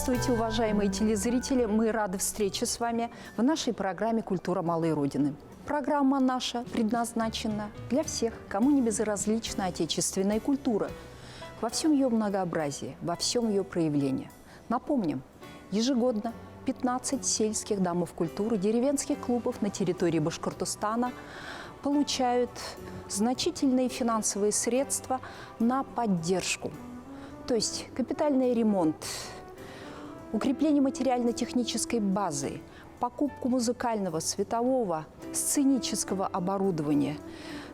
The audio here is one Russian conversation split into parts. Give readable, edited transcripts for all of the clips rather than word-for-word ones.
Здравствуйте, уважаемые телезрители! Мы рады встрече с вами в нашей программе «Культура малой Родины». Программа наша предназначена для всех, кому не безразлична отечественная культура, во всем ее многообразии, во всем ее проявлении. Напомним, ежегодно 15 сельских домов культуры, деревенских клубов на территории Башкортостана получают значительные финансовые средства на поддержку. То есть капитальный ремонт, укрепление материально-технической базы, покупку музыкального, светового, сценического оборудования,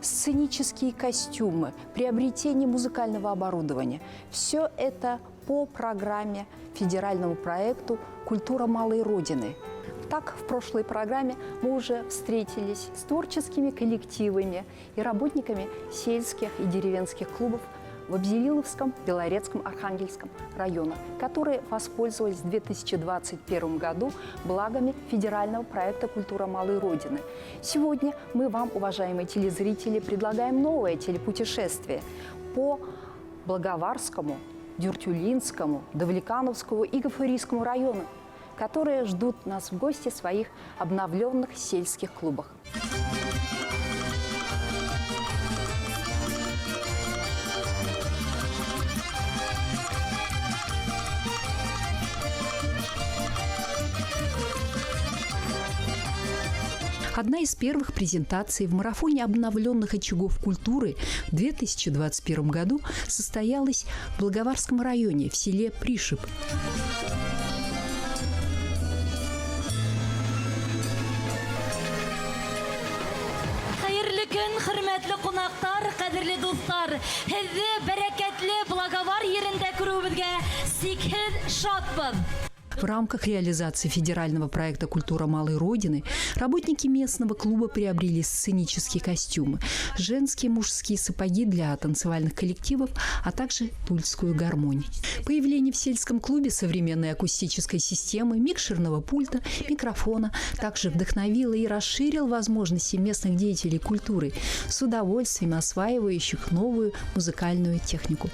сценические костюмы, приобретение музыкального оборудования. Все это по программе федеральному проекту «Культура малой Родины». Так, в прошлой программе мы уже встретились с творческими коллективами и работниками сельских и деревенских клубов в Абзелиловском, Белорецком, Архангельском районах, которые воспользовались в 2021 году благами федерального проекта «Культура малой Родины». Сегодня мы вам, уважаемые телезрители, предлагаем новое телепутешествие по Благоварскому, Дюртюлинскому, Давлекановскому и Гафурийскому районам, которые ждут нас в гости в своих обновленных сельских клубах. Одна из первых презентаций в марафоне обновленных очагов культуры в 2021 году состоялась в Благоварском районе в селе Пришиб. Hürmetli qonaqlar, qadrli dostlar, sizni bereketli Благовар yerinde күрүбезгә сикһез шатмын. В рамках реализации федерального проекта «Культура малой Родины» работники местного клуба приобрели сценические костюмы, женские и мужские сапоги для танцевальных коллективов, а также тульскую гармонь. Появление в сельском клубе современной акустической системы, микшерного пульта, микрофона также вдохновило и расширило возможности местных деятелей культуры, с удовольствием осваивающих новую музыкальную технику.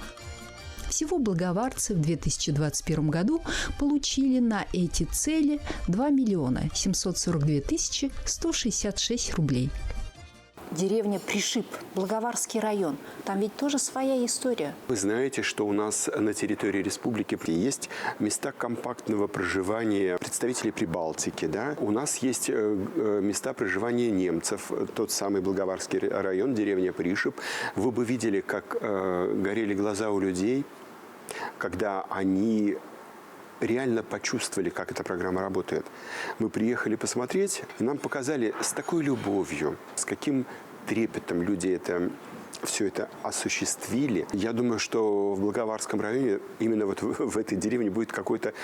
Всего благоварцы в 2021 году получили на эти цели 2 миллиона 742 тысячи 166 рублей. Деревня Пришиб, Благоварский район. Там ведь тоже своя история. Вы знаете, что у нас на территории республики есть места компактного проживания представителей Прибалтики. Да? У нас есть места проживания немцев. Тот самый Благоварский район, деревня Пришиб. Вы бы видели, как горели глаза у людей, когда они реально почувствовали, как эта программа работает. Мы приехали посмотреть, и нам показали с такой любовью, с каким трепетом люди все это осуществили. Я думаю, что в Благоварском районе, именно вот в этой деревне, будет какой-то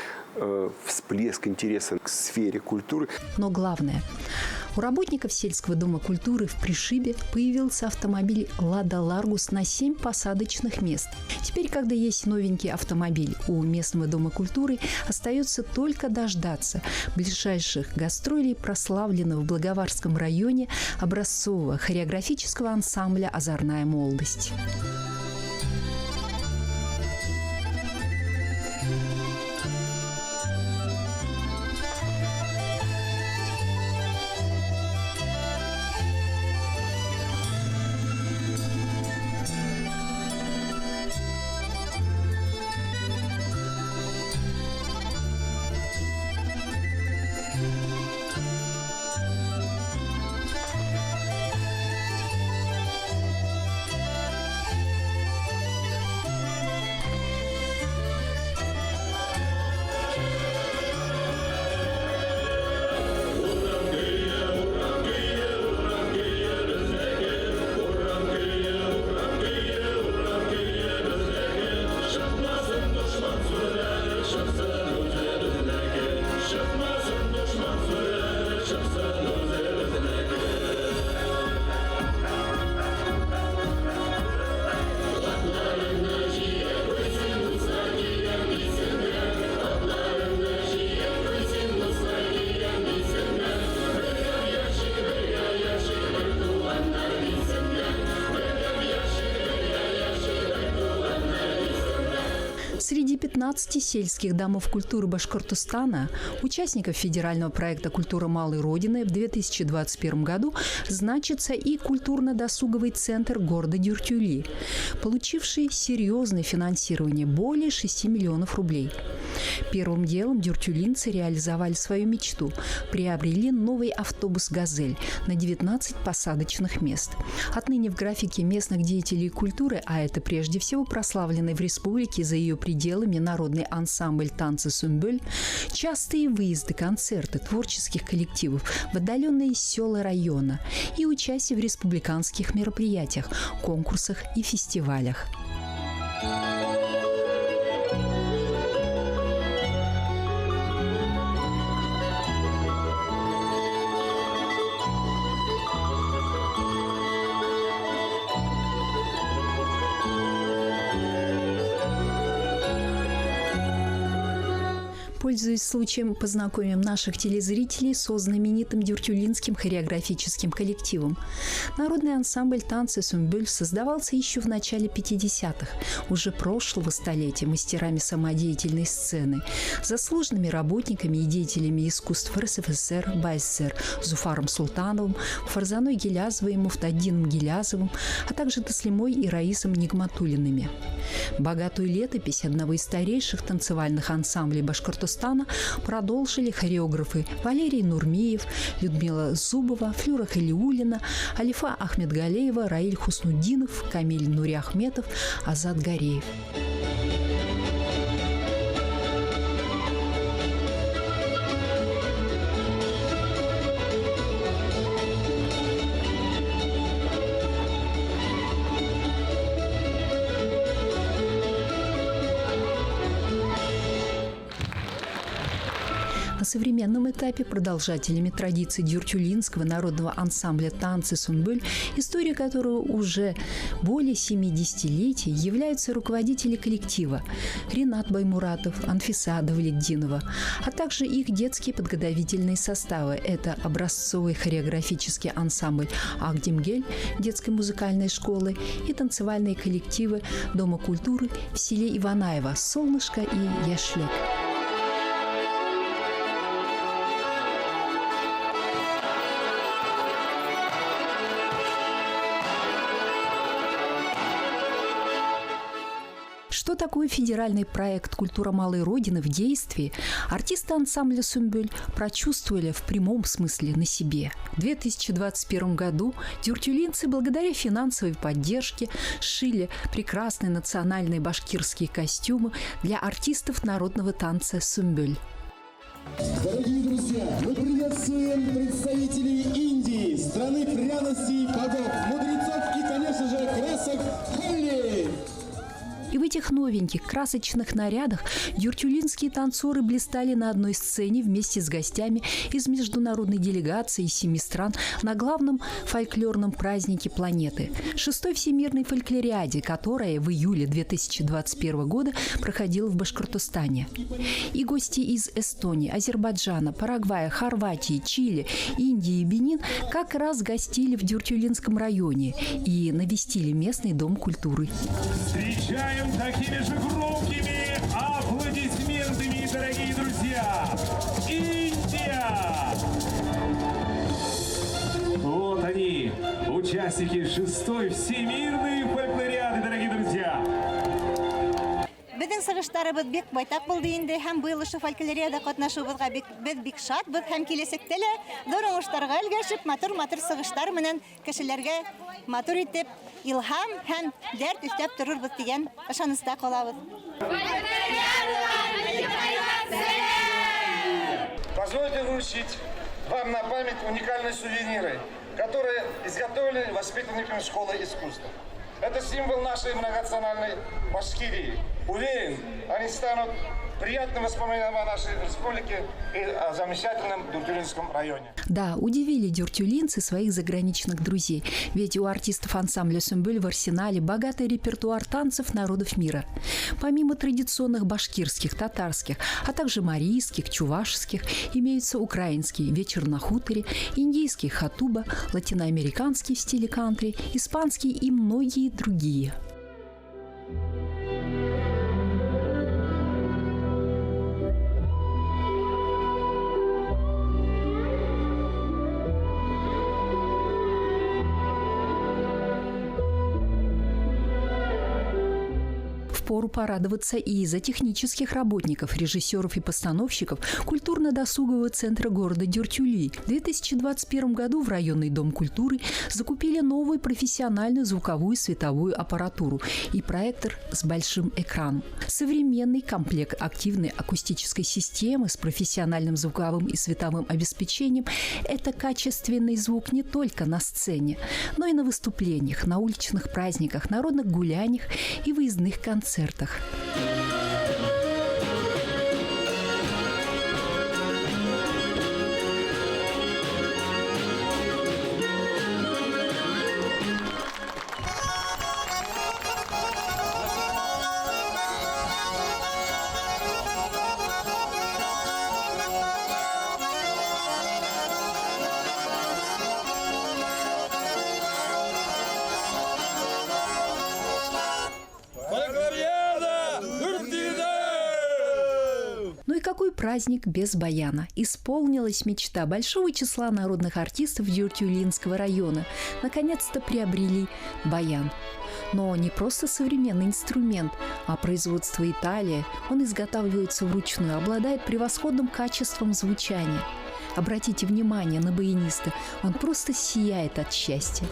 всплеск интереса к сфере культуры. Но главное, у работников сельского дома культуры в Пришибе появился автомобиль «Лада Ларгус» на 7 посадочных мест. Теперь, когда есть новенький автомобиль у местного дома культуры, остается только дождаться ближайших гастролей прославленного в Благоварском районе образцового хореографического ансамбля «Озорная молодость». Среди 15 сельских домов культуры Башкортостана, участников федерального проекта «Культура малой Родины» в 2021 году значится и культурно-досуговый центр города Дюртюли, получивший серьезное финансирование – более 6 миллионов рублей. Первым делом дюртюлинцы реализовали свою мечту – приобрели новый автобус «Газель» на 19 посадочных мест. Отныне в графике местных деятелей культуры, а это прежде всего прославленный в республике за ее пределами народный ансамбль «Танцы Сумбюль», частые выезды, концерты творческих коллективов в отдаленные села района и участие в республиканских мероприятиях, конкурсах и фестивалях. Пользуясь случаем, познакомим наших телезрителей со знаменитым дюртюлинским хореографическим коллективом. Народный ансамбль «Танцы Сумбюль» создавался еще в начале 50-х, уже прошлого столетия, мастерами самодеятельной сцены, заслуженными работниками и деятелями искусств РСФСР, БССР, Зуфаром Султановым, Фарзаной Гилязовой и Муфтаддином Гилязовым, а также Таслимой и Раисом Нигматуллиными. Богатую летопись одного из старейших танцевальных ансамблей Башкортостана продолжили хореографы Валерий Нурмиев, Людмила Зубова, Флюра Халиуллина, Алифа Ахмедгалеева, Раиль Хуснуддинов, Камиль Нуриахметов, Азат Гареев. На современном этапе продолжателями традиций дюртюлинского народного ансамбля «Танцы Сумбюль», история которого уже более 70-летий, являются руководители коллектива Ринат Баймуратов, Анфиса Давлетдинова, а также их детские подготовительные составы. Это образцовый хореографический ансамбль «Агдимгель» детской музыкальной школы и танцевальные коллективы Дома культуры в селе Иванаево «Солнышко» и «Яшлек». Что такое федеральный проект «Культура малой Родины» в действии, артисты ансамбля «Сумбюль» прочувствовали в прямом смысле на себе. В 2021 году дюртюлинцы благодаря финансовой поддержке сшили прекрасные национальные башкирские костюмы для артистов народного танца «Сумбюль». Дорогие друзья, мы приветствуем представителей Индии, страны пряностей, богов, мудрецов и, конечно же, красок Холли. И в этих новеньких, красочных нарядах дюртюлинские танцоры блистали на одной сцене вместе с гостями из международной делегации из 7 стран на главном фольклорном празднике планеты – 6-й Всемирной фольклориаде, которая в июле 2021 года проходила в Башкортостане. И гости из Эстонии, Азербайджана, Парагвая, Хорватии, Чили, Индии и Бенин как раз гостили в Дюртюлинском районе и навестили местный дом культуры. Встречаем такими же громкими аплодисментами, дорогие друзья! Индия! Вот они, участники 6-й Всемирной фольклориады, дорогие друзья! Біздің сығыштарыбыз бек байтақ болды енді, һәм бұл ұшы фольклорияда қатнашуыбызға біз бек шатбыз, һәм келесектелі зор оңыштарға өлгәшіп, матур-матур сығыштар менен кешеләргә матур итеп, илһам һәм дәрт өстәп торырбыз дигән ышаныста калабыз. Позвольте вручить вам на память уникальные сувениры, которые изготовлены воспитанниками школы искусств. Это символ нашей многонациональной Башкирии. Уверен, они станут приятным воспоминанием о нашей республике и о замечательном Дюртюлинском районе. Да, удивили дюртюлинцы своих заграничных друзей, ведь у артистов ансамбля «Сумбюль» в арсенале богатый репертуар танцев народов мира. Помимо традиционных башкирских, татарских, а также марийских, чувашских, имеются украинские «Вечер на хуторе», индийский «Хатуба», латиноамериканский в стиле кантри, испанский и многие другие. впору порадоваться и из-за технических работников, режиссеров и постановщиков культурно-досугового центра города Дюртюли. В 2021 году в районный дом культуры закупили новую профессиональную звуковую и световую аппаратуру и проектор с большим экраном. Современный комплект активной акустической системы с профессиональным звуковым и световым обеспечением – это качественный звук не только на сцене, но и на выступлениях, на уличных праздниках, народных гуляниях и выездных концертах. Какой праздник без баяна? Исполнилась мечта большого числа народных артистов Дюртюлинского района. Наконец-то приобрели баян. Но не просто современный инструмент, а производство Италии. Он изготавливается вручную, обладает превосходным качеством звучания. Обратите внимание на баяниста, он просто сияет от счастья.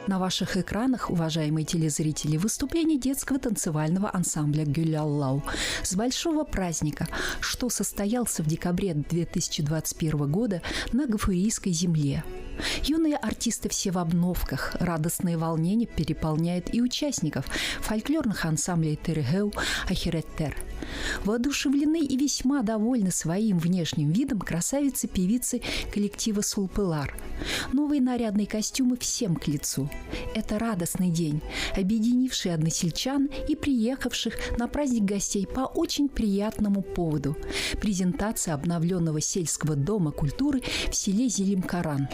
На ваших экранах, уважаемые телезрители, выступление детского танцевального ансамбля «Гюляллау» с большого праздника, что состоялся в декабре 2021 года на Гафурийской земле. Юные артисты все в обновках. Радостное волнение переполняет и участников фольклорных ансамблей «Терегеу», «Ахиреттер». Воодушевлены и весьма довольны своим внешним видом красавицы-певицы коллектива «Сулпылар». Новые нарядные костюмы всем к лицу. Это радостный день, объединивший односельчан и приехавших на праздник гостей по очень приятному поводу – презентация обновленного сельского дома культуры в селе Зелимкаран.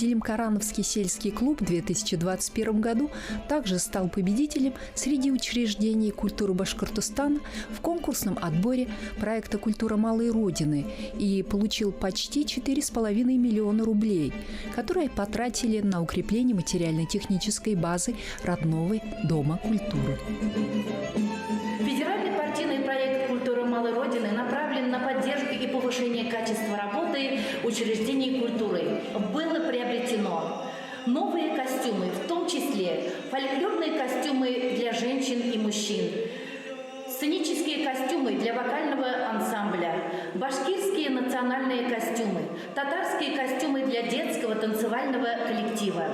Зелимкарановский сельский клуб в 2021 году также стал победителем среди учреждений культуры Башкортостана в конкурсном отборе проекта «Культура малой Родины» и получил почти 4,5 миллиона рублей, которые потратили на укрепление материально-технической базы родного дома культуры. Федеральный партийный проект учреждений культуры было приобретено новые костюмы, в том числе фольклорные костюмы для женщин и мужчин, сценические костюмы для вокального ансамбля, башкирские национальные костюмы, татарские костюмы для детского танцевального коллектива.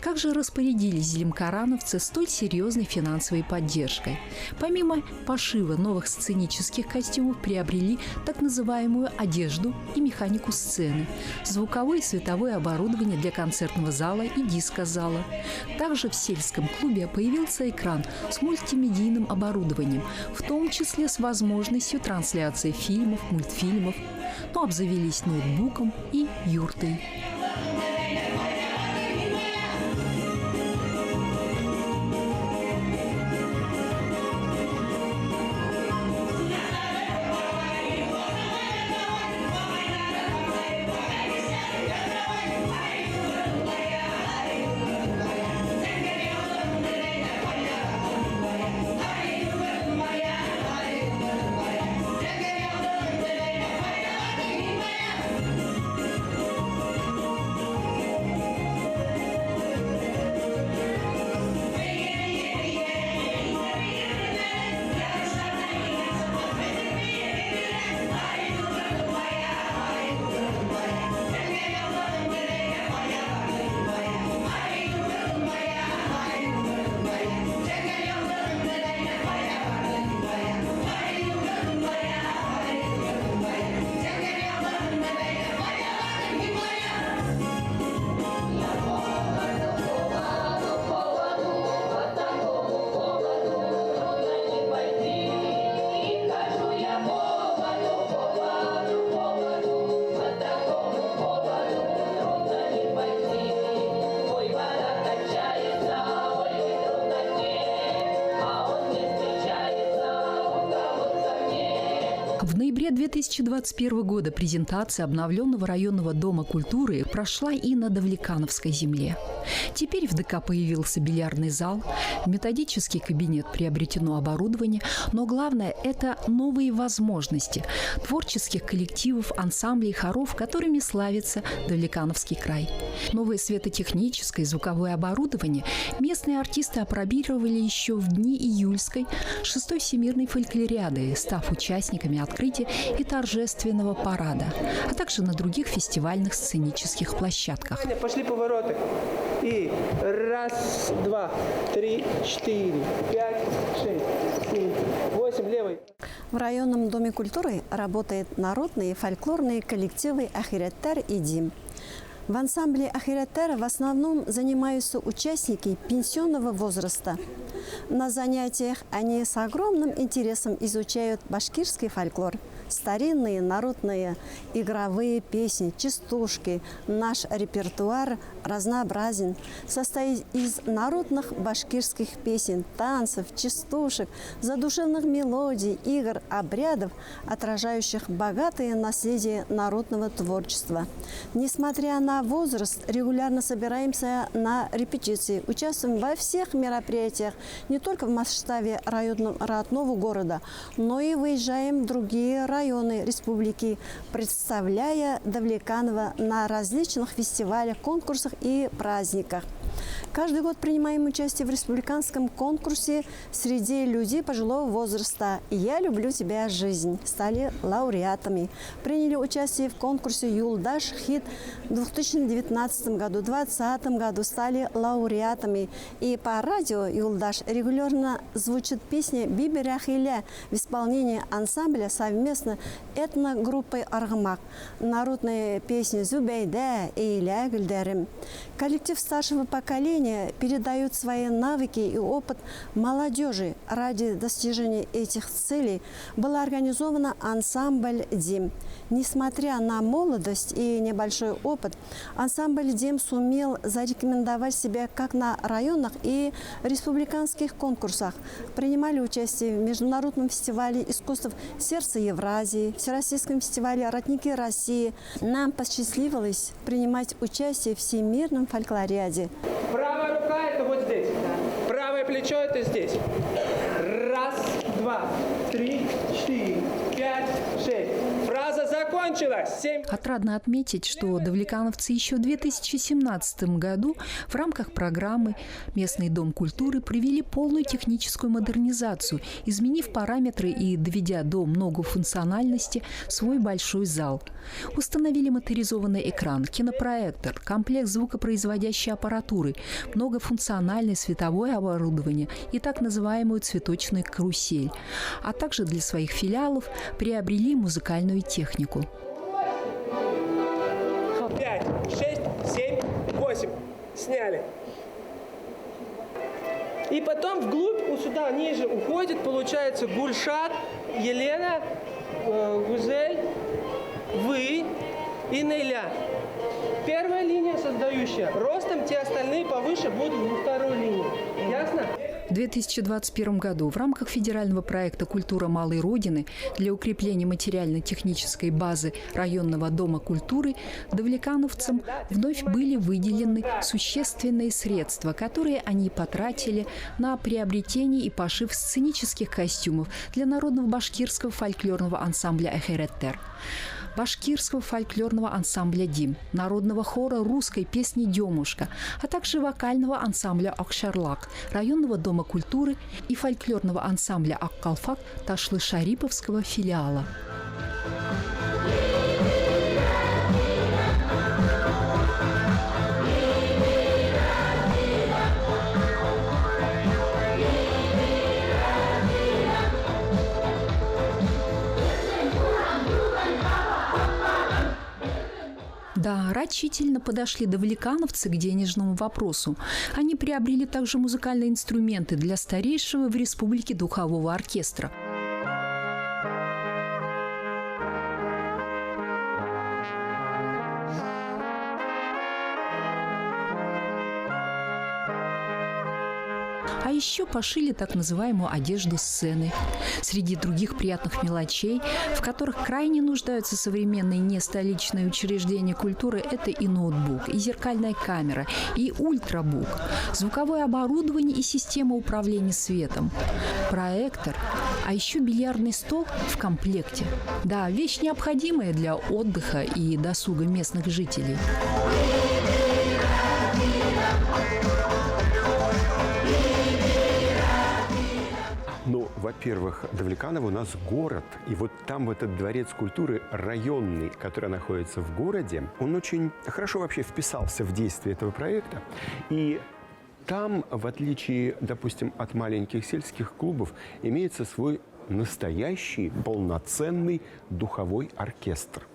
Как же распорядились зелимкарановцы столь серьезной финансовой поддержкой? Помимо пошива новых сценических костюмов приобрели так называемую одежду и механику сцены, звуковое и световое оборудование для концертного зала и диско-зала. Также в сельском клубе появился экран с мультимедийным оборудованием, в том числе с возможностью трансляции фильмов, мультфильмов, но обзавелись ноутбуком и юртой. В ноябре 2021 года презентация обновленного районного дома культуры прошла и на Давлекановской земле. Теперь в ДК появился бильярдный зал, в методический кабинет приобретено оборудование, но главное – это новые возможности творческих коллективов, ансамблей, хоров, которыми славится Давлекановский край. Новое светотехническое и звуковое оборудование местные артисты опробировали еще в дни июльской 6-й всемирной фольклориады, став участниками открытия и торжественного парада, а также на других фестивальных сценических площадках. Пошли повороты. И раз, два, три, четыре, пять, шесть, семь, восемь, левый. В районном доме культуры работают народные фольклорные коллективы «Ахиреттар» и «Дим». В ансамбле «Ахиреттар» в основном занимаются участники пенсионного возраста. На занятиях они с огромным интересом изучают башкирский фольклор, старинные народные игровые песни, частушки. Наш репертуар разнообразен, состоит из народных башкирских песен, танцев, частушек, задушевных мелодий, игр, обрядов, отражающих богатое наследие народного творчества. Несмотря на возраст, регулярно собираемся на репетиции, участвуем во всех мероприятиях, не только в масштабе родного города, но и выезжаем в другие районы республики, представляя Давлеканово на различных фестивалях, конкурсах и праздниках. Каждый год принимаем участие в республиканском конкурсе среди людей пожилого возраста «Я люблю тебя, жизнь». Стали лауреатами. Приняли участие в конкурсе «Юлдаш хит» в 2019 году, в 2020 году стали лауреатами. И по радио «Юлдаш» регулярно звучит песня «Биби Рахиля» в исполнении ансамбля совместно этногруппой «Аргамак». Народные песни «Зубейда» и «Иля Гульдерим». Коллектив старшего поколения передает свои навыки и опыт молодежи. Ради достижения этих целей был организован ансамбль «Дим». Несмотря на молодость и небольшой опыт, ансамбль «Дим» сумел зарекомендовать себя как на районных и республиканских конкурсах. Принимали участие в Международном фестивале искусств «Сердце Евразии», Всероссийском фестивале «Родники России». Нам посчастливилось принимать участие в Всемирном фольклориаде. Правая рука – это вот здесь. Правое плечо – это здесь. Раз, два, три, четыре, пять, шесть. Фраза закончилась. 7. Отрадно отметить, что давлекановцы еще в 2017 году в рамках программы «Местный дом культуры» провели полную техническую модернизацию, изменив параметры и доведя до многофункциональности свой большой зал. Установили моторизованный экран, кинопроектор, комплект звукопроизводящей аппаратуры, многофункциональное световое оборудование и так называемую цветочную карусель, а также для своих филиалов приобрели музыкальную технику. 5, 6, 7, 8. Сняли. И потом вглубь, вот сюда, ниже уходит, получается, Гульшат, Елена, Гузель, вы и Нейля. Первая линия создающая. Ростом те остальные повыше будут во второй линии. Ясно? В 2021 году в рамках федерального проекта «Культура малой Родины» для укрепления материально-технической базы районного дома культуры давлекановцам вновь были выделены существенные средства, которые они потратили на приобретение и пошив сценических костюмов для народного башкирского фольклорного ансамбля «Ахиреттер», башкирского фольклорного ансамбля «Дим», народного хора русской песни «Демушка», а также вокального ансамбля «Акшарлак», районного дома культуры и фольклорного ансамбля «Аккалфак» Ташлы-Шариповского филиала. Да, рачительно подошли давлекановцы к денежному вопросу. Они приобрели также музыкальные инструменты для старейшего в республике духового оркестра. А еще пошили так называемую одежду сцены. Среди других приятных мелочей, в которых крайне нуждаются современные нестоличные учреждения культуры, это и ноутбук, и зеркальная камера, и ультрабук, звуковое оборудование и система управления светом, проектор, а еще бильярдный стол в комплекте. Да, вещь необходимая для отдыха и досуга местных жителей. Ну, во-первых, Давлеканово у нас город. И вот там вот этот дворец культуры районный, который находится в городе, он очень хорошо вообще вписался в действие этого проекта. И там, в отличие, допустим, от маленьких сельских клубов, имеется свой настоящий, полноценный духовой оркестр.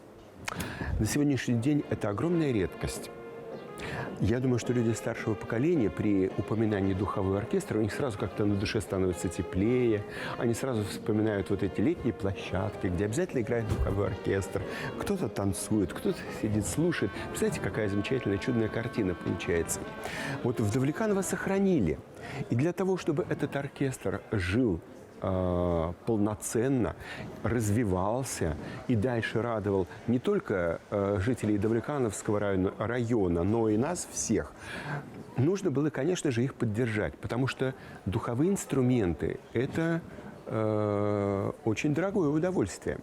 На сегодняшний день это огромная редкость. Я думаю, что люди старшего поколения при упоминании духового оркестра, у них сразу как-то на душе становится теплее. Они сразу вспоминают вот эти летние площадки, где обязательно играет духовой оркестр. Кто-то танцует, кто-то сидит, слушает. Представляете, какая замечательная, чудная картина получается. Вот в Давлеканово сохранили. И для того, чтобы этот оркестр жил полноценно, развивался и дальше радовал не только жителей Давлекановского района, но и нас всех, нужно было, конечно же, их поддержать, потому что духовые инструменты – это очень дорогое удовольствие.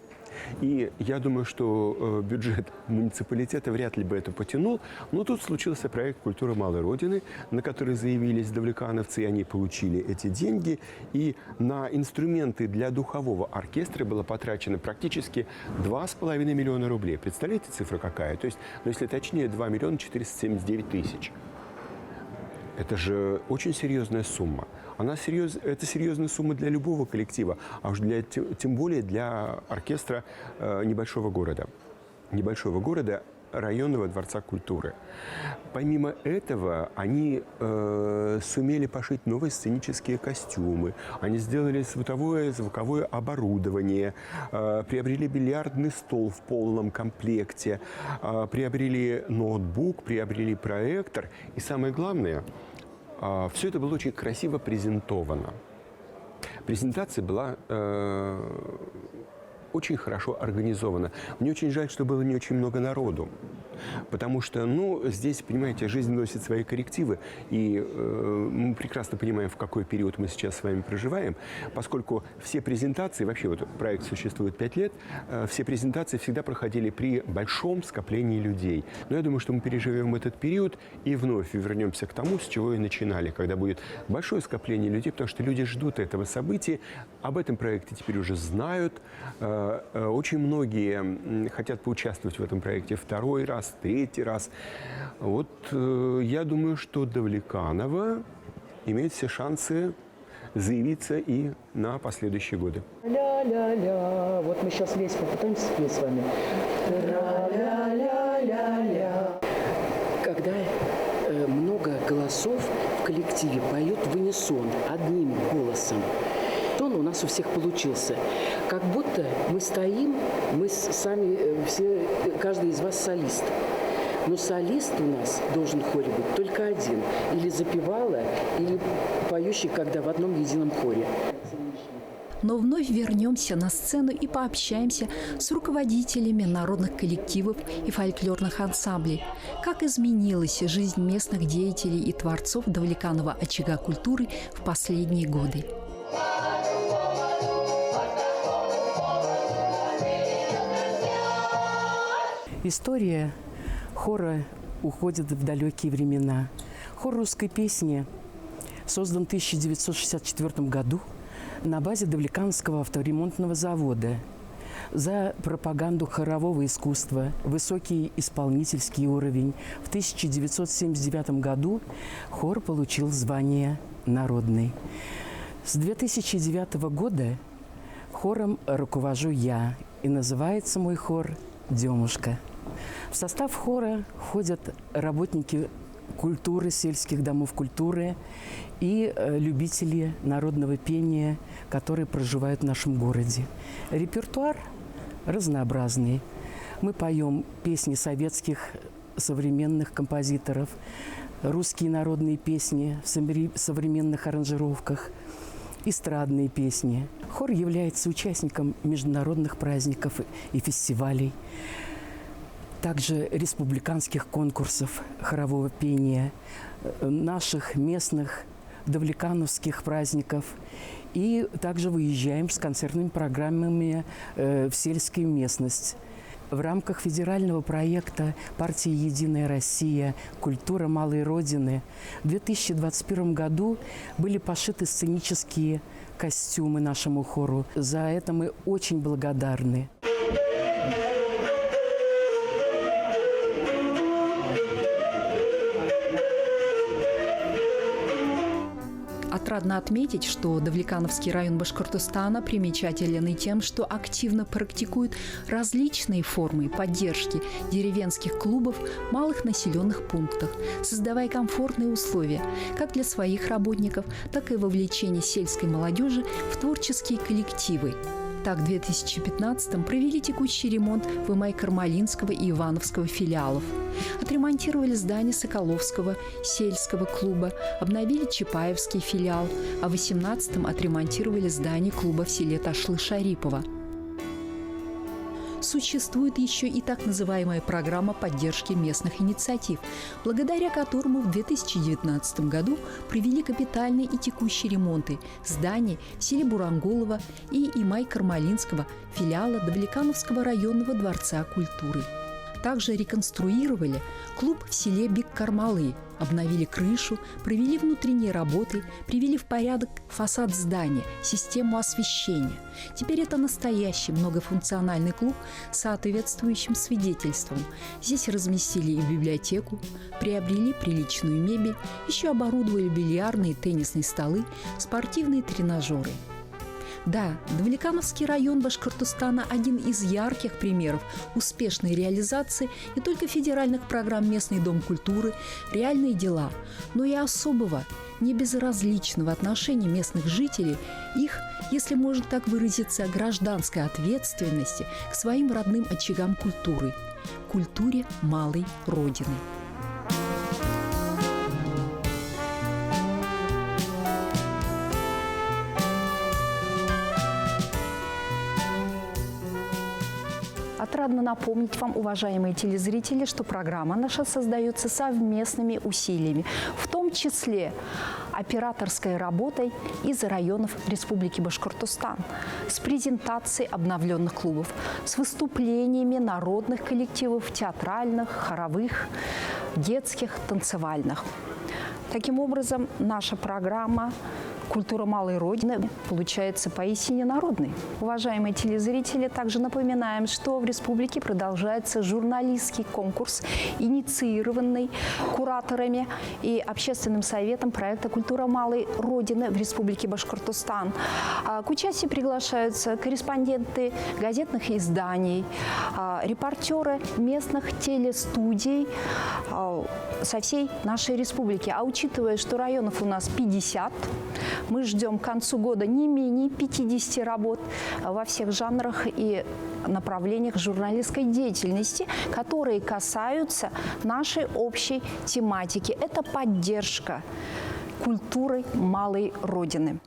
И я думаю, что бюджет муниципалитета вряд ли бы это потянул. Но тут случился проект «Культура малой Родины», на который заявились давлекановцы, и они получили эти деньги. И на инструменты для духового оркестра было потрачено практически 2,5 миллиона рублей. Представляете, цифра какая? То есть, ну, если точнее, 2 миллиона 479 тысяч. Это же очень серьезная сумма. Это серьезная сумма для любого коллектива, а уж тем более для оркестра небольшого города. Районного дворца культуры. Помимо этого, они сумели пошить новые сценические костюмы, они сделали световое, звуковое оборудование, приобрели бильярдный стол в полном комплекте, приобрели ноутбук, приобрели проектор. И самое главное, все это было очень красиво презентовано. Презентация была очень хорошо организована. Мне очень жаль, что было не очень много народу. Потому что, здесь, понимаете, жизнь носит свои коррективы. И мы прекрасно понимаем, в какой период мы сейчас с вами проживаем. Поскольку все презентации, вообще вот проект существует 5 лет, все презентации всегда проходили при большом скоплении людей. Но я думаю, что мы переживем этот период и вновь вернемся к тому, с чего и начинали, когда будет большое скопление людей, потому что люди ждут этого события. Об этом проекте теперь уже знают. Очень многие хотят поучаствовать в этом проекте второй раз, третий раз. Вот я думаю, что Давлеканово имеет все шансы заявиться и на последующие годы. Ля-ля-ля. Вот мы сейчас весь попытаемся спеть с вами. Ля-ля-ля-ля-ля. Когда много голосов в коллективе поют в унисон одним голосом, тон у нас у всех получился. Как будто мы стоим, мы сами все, каждый из вас солист. Но солист у нас должен в хоре быть только один. Или запевала, или поющий, когда в одном едином хоре. Но вновь вернемся на сцену и пообщаемся с руководителями народных коллективов и фольклорных ансамблей. Как изменилась жизнь местных деятелей и творцов Давлеканова очага культуры в последние годы. История хора уходит в далекие времена. Хор русской песни создан в 1964 году на базе Давлекановского авторемонтного завода. За пропаганду хорового искусства, высокий исполнительский уровень. В 1979 году хор получил звание народный. С 2009 года хором руковожу я, и называется мой хор «Демушка». В состав хора входят работники культуры, сельских домов культуры и любители народного пения, которые проживают в нашем городе. Репертуар разнообразный. Мы поем песни советских современных композиторов, русские народные песни в современных аранжировках, эстрадные песни. Хор является участником международных праздников и фестивалей, также республиканских конкурсов хорового пения, наших местных давлекановских праздников. И также выезжаем с концертными программами в сельскую местность. В рамках федерального проекта партии «Единая Россия. Культура малой Родины» в 2021 году были пошиты сценические костюмы нашему хору. За это мы очень благодарны. Отрадно отметить, что Давлекановский район Башкортостана примечателен и тем, что активно практикует различные формы поддержки деревенских клубов в малых населенных пунктах, создавая комфортные условия как для своих работников, так и вовлечение сельской молодежи в творческие коллективы. Так, в 2015-м провели текущий ремонт ВМА Кармалинского и Ивановского филиалов. Отремонтировали здание Соколовского сельского клуба, обновили Чапаевский филиал, а в 2018-м отремонтировали здание клуба в селе Ташлы-Шарипова. существует еще и так называемая программа поддержки местных инициатив, благодаря которому в 2019 году провели капитальные и текущие ремонты зданий в селе Буранголово и Имай-Кармалинского филиала Давлекановского районного дворца культуры. Также реконструировали клуб в селе Бик-Кармалы, обновили крышу, провели внутренние работы, привели в порядок фасад здания, систему освещения. Теперь это настоящий многофункциональный клуб с соответствующим свидетельством. Здесь разместили и библиотеку, приобрели приличную мебель, еще оборудовали бильярдные и теннисные столы, спортивные тренажеры. Да, Давлекановский район Башкортостана – один из ярких примеров успешной реализации не только федеральных программ «Местный дом культуры», «Реальные дела», но и особого, небезразличного отношения местных жителей, их, если можно так выразиться, гражданской ответственности к своим родным очагам культуры – культуре малой Родины. Отрадно напомнить вам, уважаемые телезрители, что программа наша создается совместными усилиями, в том числе операторской работой из районов Республики Башкортостан, с презентацией обновленных клубов, с выступлениями народных коллективов, театральных, хоровых, детских, танцевальных. Таким образом, наша программа «Культура малой Родины» получается поистине народной. Уважаемые телезрители, также напоминаем, что в республике продолжается журналистский конкурс, инициированный кураторами и общественным советом проекта «Культура малой Родины» в республике Башкортостан. К участию приглашаются корреспонденты газетных изданий, репортеры местных телестудий со всей нашей республики. А учитывая, что районов у нас 50, мы ждем к концу года не менее 50 работ во всех жанрах и направлениях журналистской деятельности, которые касаются нашей общей тематики. Это поддержка культуры малой Родины.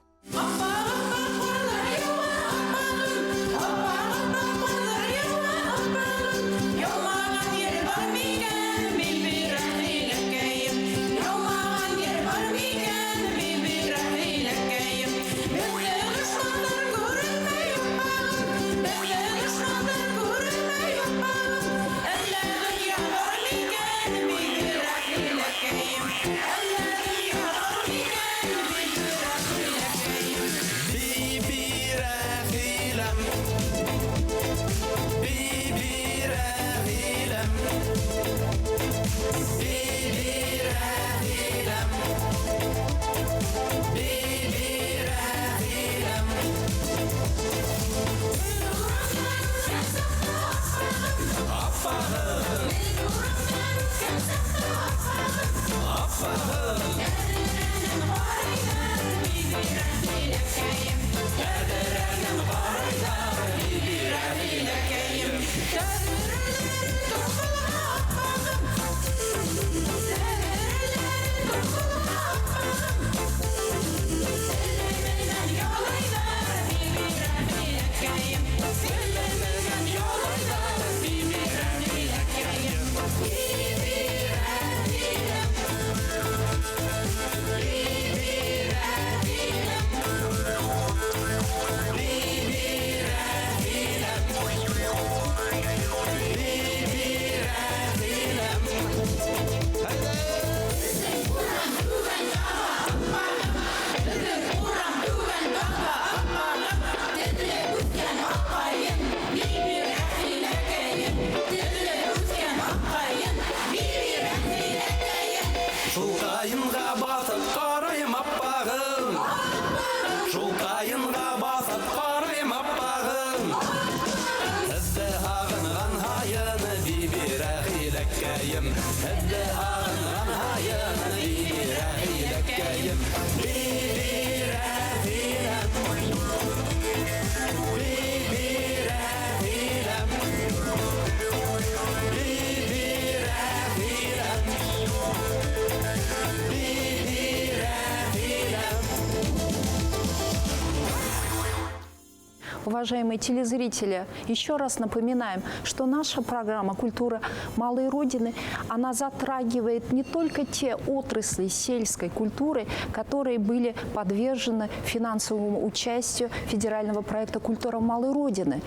уважаемые телезрители, еще раз напоминаем, что наша программа «Культура малой Родины», она затрагивает не только те отрасли сельской культуры, которые были подвержены финансовому участию федерального проекта «Культура малой Родины»,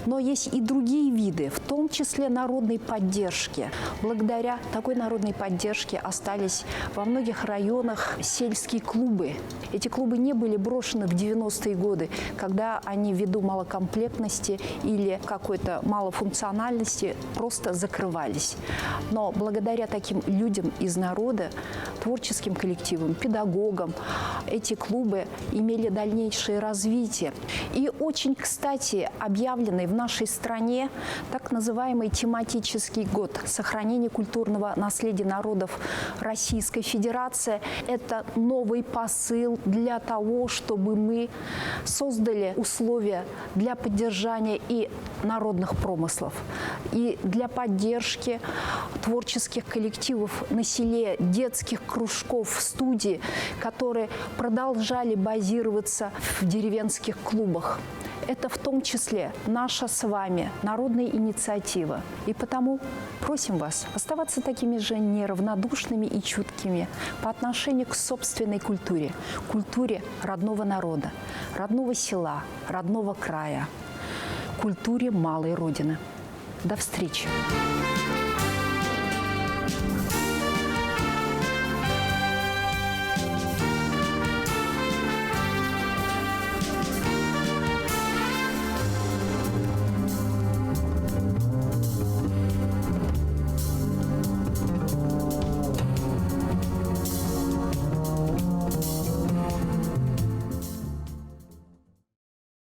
но есть и другие виды, в том числе народной поддержки. Благодаря такой народной поддержке остались во многих районах сельские клубы. Эти клубы не были брошены в 90-е годы, когда они ввиду малокомплектности или какой-то малофункциональности просто закрывались. Но благодаря таким людям из народа, творческим коллективам, педагогам, эти клубы имели дальнейшее развитие. И очень, кстати, объявленный в нашей стране так называемый тематический год сохранения культурного наследия народов Российской Федерации. Это новый посыл для того, чтобы мы создали условия для поддержания и народных промыслов, и для поддержки творческих коллективов на селе, детских кружков, студий, которые продолжали базироваться в деревенских клубах. Это в том числе наша с вами народная инициатива. И потому просим вас оставаться такими же неравнодушными и чуткими по отношению к собственной культуре, культуре родного народа, родного села, родного края, культуре малой Родины. До встречи!